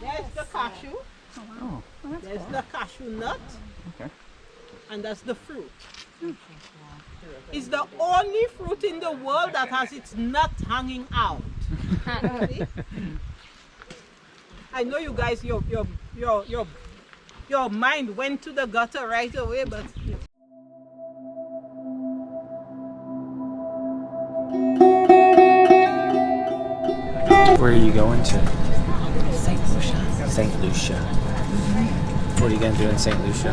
There's the cashew. Oh, There's the cashew nut. okay. And that's the fruit. It's the only fruit in the world that has its nut hanging out. See? I know you guys, your mind went to the gutter right away, but Where are you going to? St. Lucia. St. Lucia. What are you going to do in St. Lucia?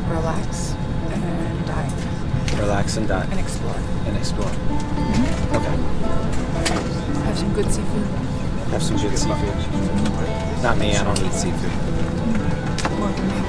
Relax and dive Relax and dive. and explore. And explore. Okay. Have some good seafood. Have some good seafood. Not me, I don't eat seafood. More than me.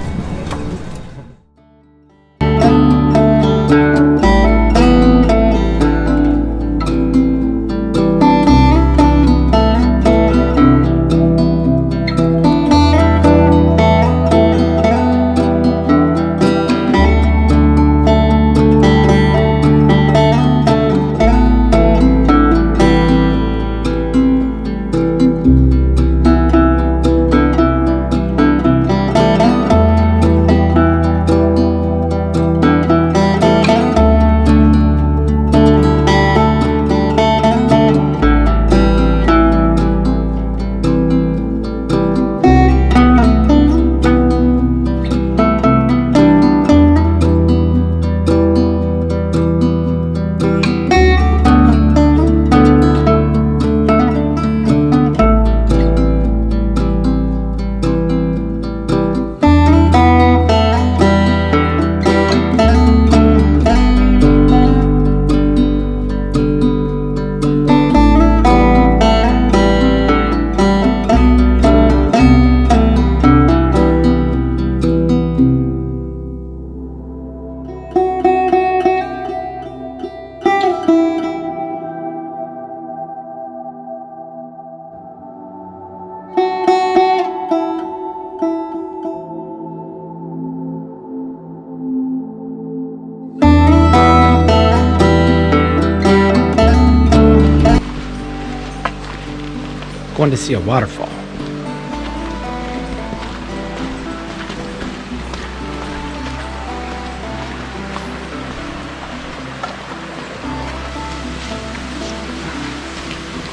Going to see a waterfall.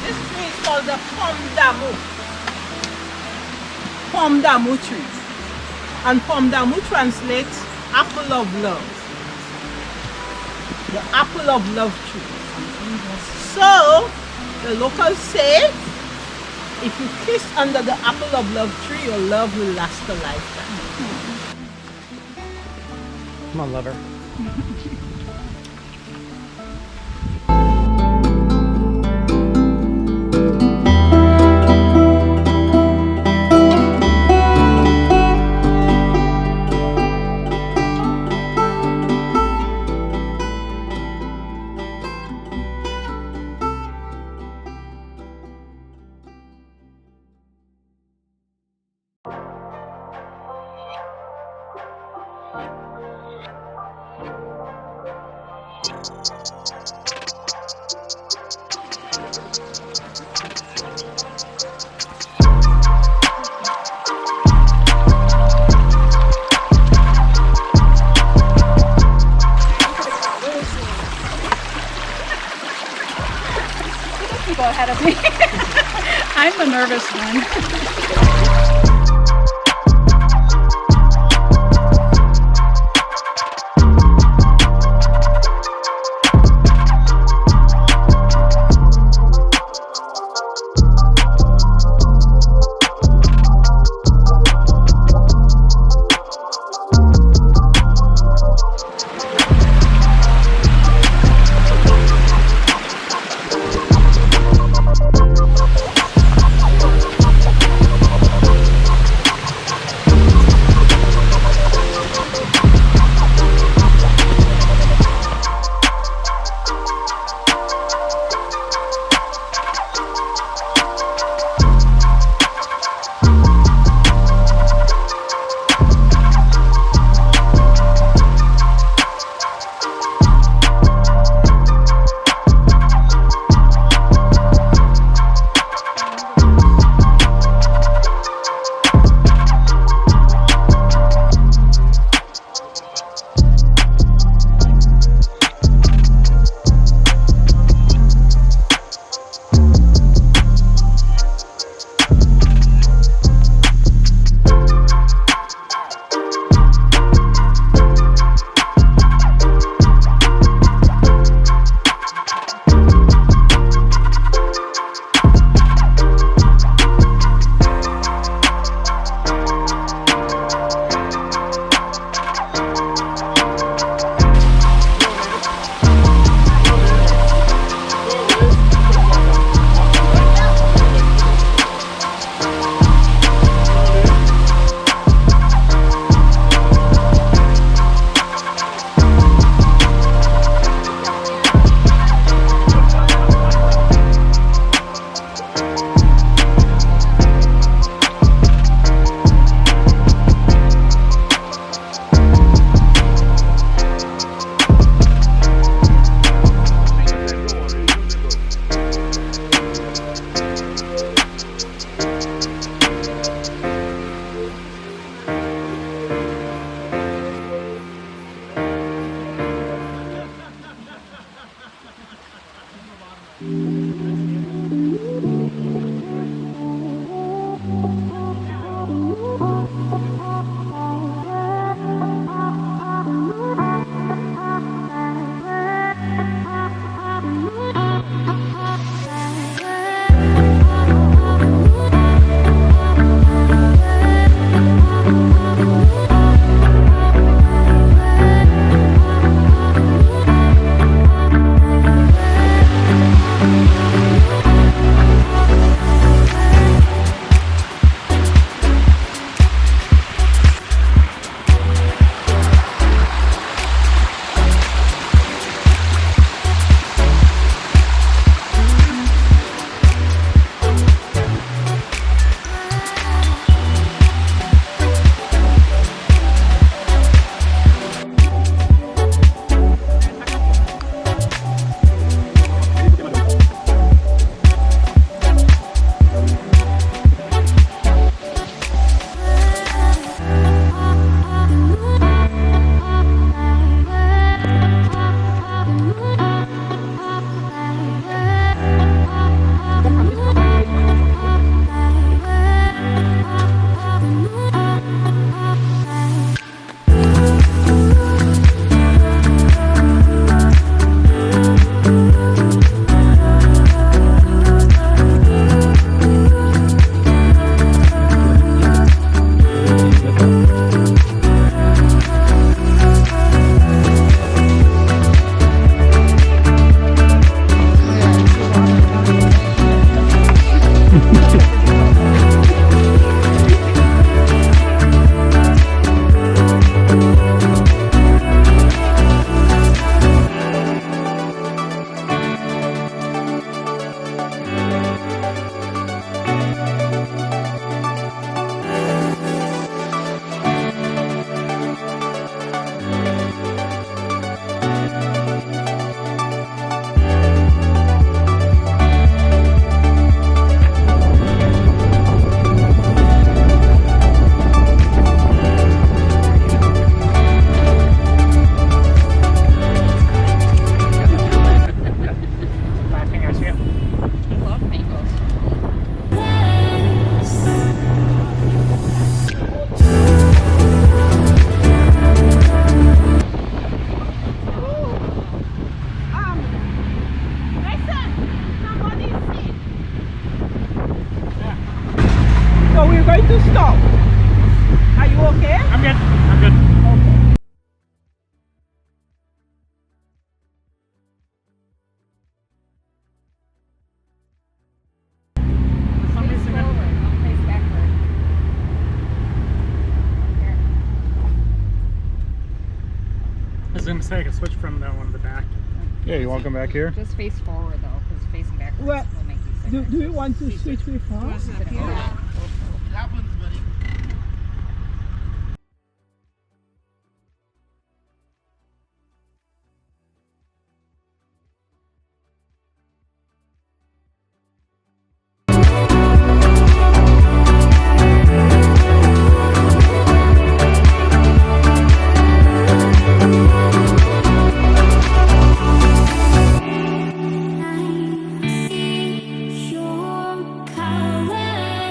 this tree is called the Pomdamu tree. And Pomdamu translates apple of love. The apple of love tree. So, the locals say, if you kiss under the apple of love tree, your love will last a lifetime. Come on, lover. Go ahead of me. I'm the nervous one. we're going to stop. Are you okay? I'm good. I'm good. Okay. For some reason, Face backward. I was gonna say I could switch from that one to the back. Yeah, you want to come back here? Just face forward though, because facing backwards Well, will make you sick. Do you want to switch with her? Your color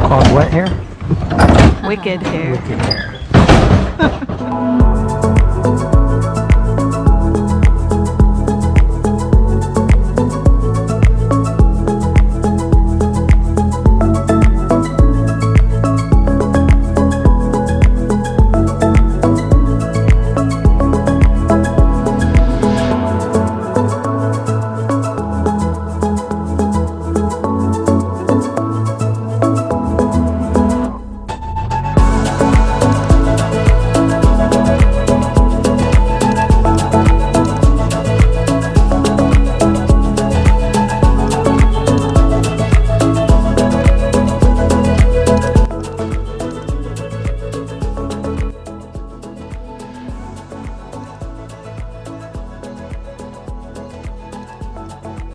Called what hair? Wicked hair. Wicked hair.